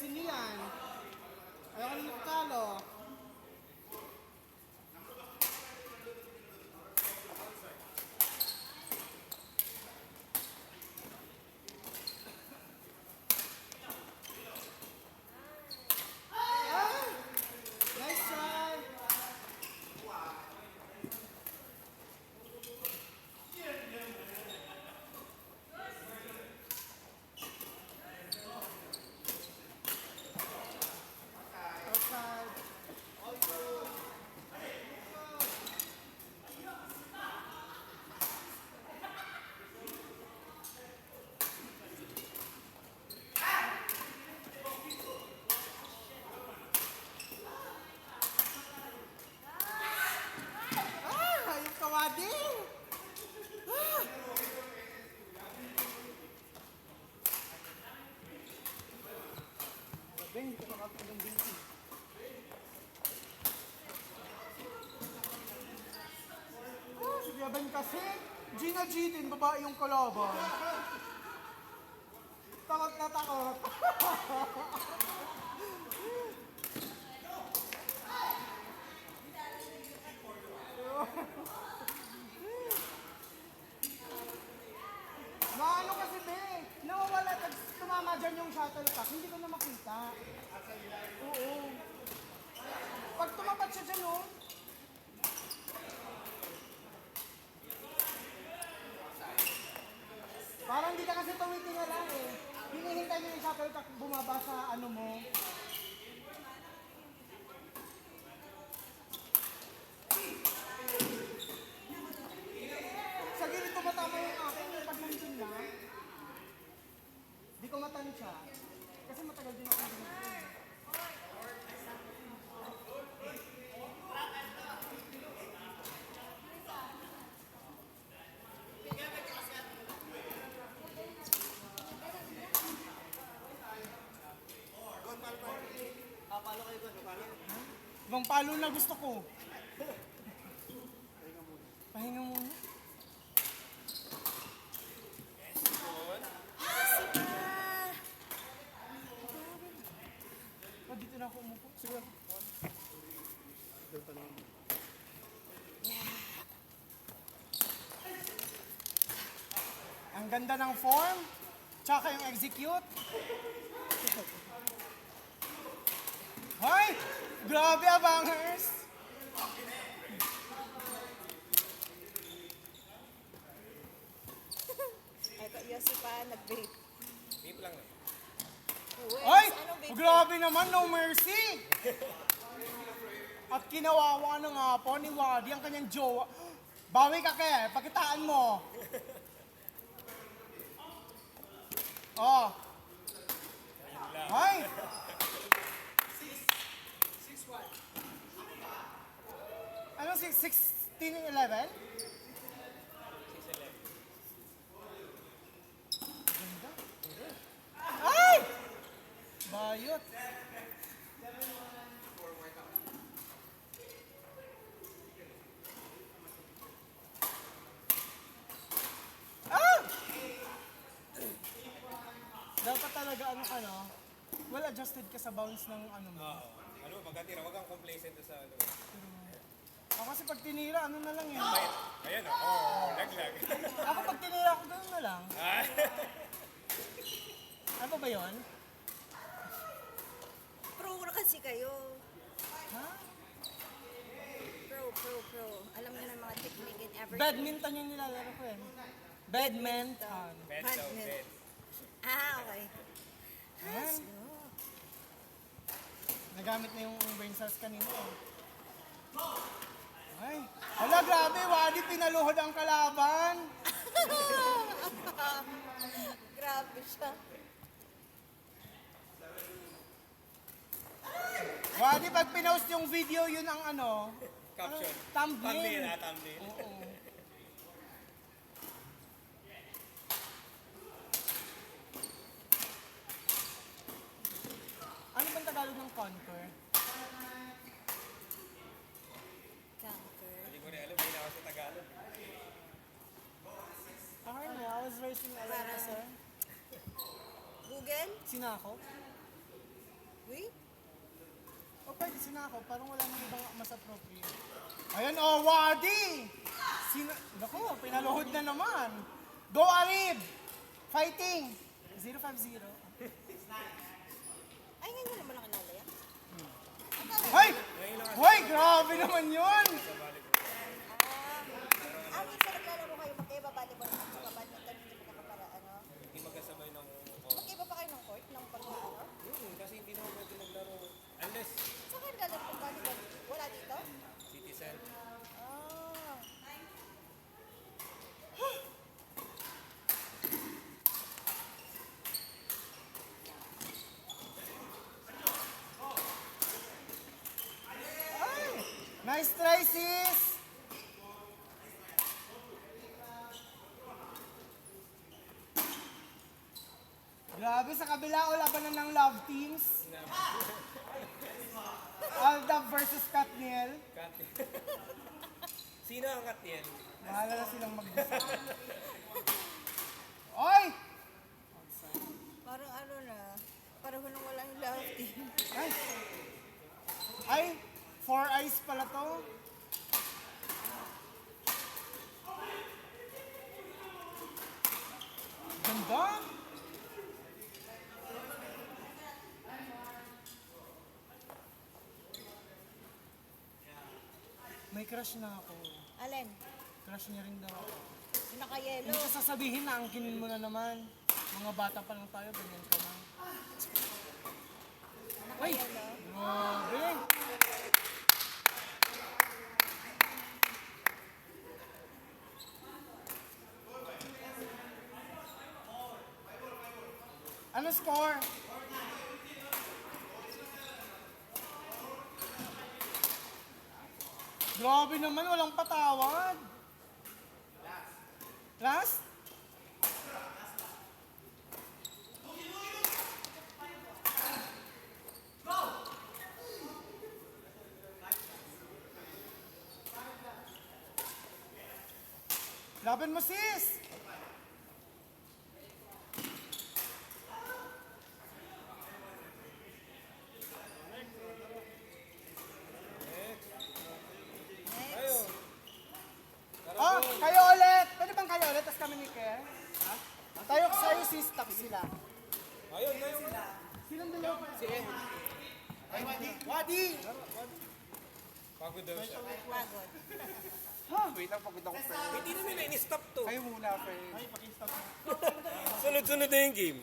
ayusin niyo yan. Ayoko na magkalo. Nice try. Outside. Yung kawadi. Beng, hindi ko makapagandang busy. Si Kevin kasi, Gina G din, babae yung kalaban. Takot na takot. Maano kasi be, nawawala, tumama dyan yung shuttlecock, hindi ko na makita. Oo. Pag tumapat siya dyan, oh. Parang hindi ka kasi tumitingala eh. Hinihintay mo yung shuttlecock bumaba sa ano mo. Sa gilid ko matama yung akin, pag nandun na. Di ko matansya. Kasi matagal din ako dito. Ibang palo na gusto ko. Pahinga muna. Oh, dito na ako umupo. Sige. Ang ganda ng form. Tsaka yung execute. Hoy! Grabe, abangers! Ito, Yossi pa, nag-vape. Vape lang na. Hoy! Anong vape? Grabe naman, no mercy! At kinawawa na nga po ni Wadi ang kanyang jowa. Bawi ka ke, pakitaan mo. Oh. Hoy! Ano, 16-11? Ay! Bayot. Ah! Dapat talaga ano, well adjusted ka sa bounce ng ano mo. Oo. Ano, pagkatira, wag kang complacent sa ano. Ako kasi pag tinira, ano na lang yun. Ayan o, oh, laglag. Ako pag tinira ko, gano'n na lang. Ah. Ano ba yun? Pro na kasi kayo. Ha? Pro. Alam niyo na mga technique and everything. Badminton yung nilalaro ko eh. Badminton. Bed daw, bed. Ah, okay. Ayan. Nagamit na yung brain cells kanina eh. Ay, hala grabe, Wadi, pinaluhod ang kalaban. Grabe siya. Wadi, pag pinost yung video, yun ang ano, Caption. thumbnail. Thumbnail. Oo. Ano bang Tagalog ng conquer? Conquer. Hindi ko rin alam, hindi na ako sa Tagalog. I was raised in Alaska, sir. Google? Sino ako? Uy, O pwede sinako, parang wala nang ibang mas appropriate. Ayan oh, Wadi! Naku, pinaluhod na naman. Go Arib! Fighting! 050. ay ngayon naman ang kinalaya. Hoy! Hoy, grabe naman yun! Minsan naglalaro kayo, magkaiba-volleyball at saka badminton, hindi mo nakapara, ano? Hindi magkasabay ng Magkaiba pa kayo ng court, ng pag-ano? kasi hindi naman pwede maglaro. Unless Saan kayo naglalaro ng volleyball? Wala dito? citizen. Ah. Nice try, sis! Grabe, sa kabila o labanan ng love teams. Aldab versus Katniel. Sino ang Katniel? Bahala na silang mag-decide. Oy! Parang ano na, parang nung wala yung love team. Ay! Ay! 4 eyes pala to. Ganda! May crush na ako. Alin? Crush niya rin daw ako. Yung naka-yellow. Hindi ko sasabihin na angkinin mo na naman. Mga bata pa lang tayo, ganyan ka na. Ay! Naka-yellow. Grabe! Ano score? Grabe naman, walang patawad. Last? Laban mo, sis! Ayo. Oh, kayo ulit! Pwede bang kayo ulit? Tapos kami ni Kerr? Tayo sa'yo, sis, tak sila. Ayun, ayun. Silang dalawa? Si Ed. Wadi! Pagod daw siya. Pagod. Wait lang, pagod ako, friend. Hindi namin na in-stop to. Kayo muna, friend. Sunod-sunod na yung game.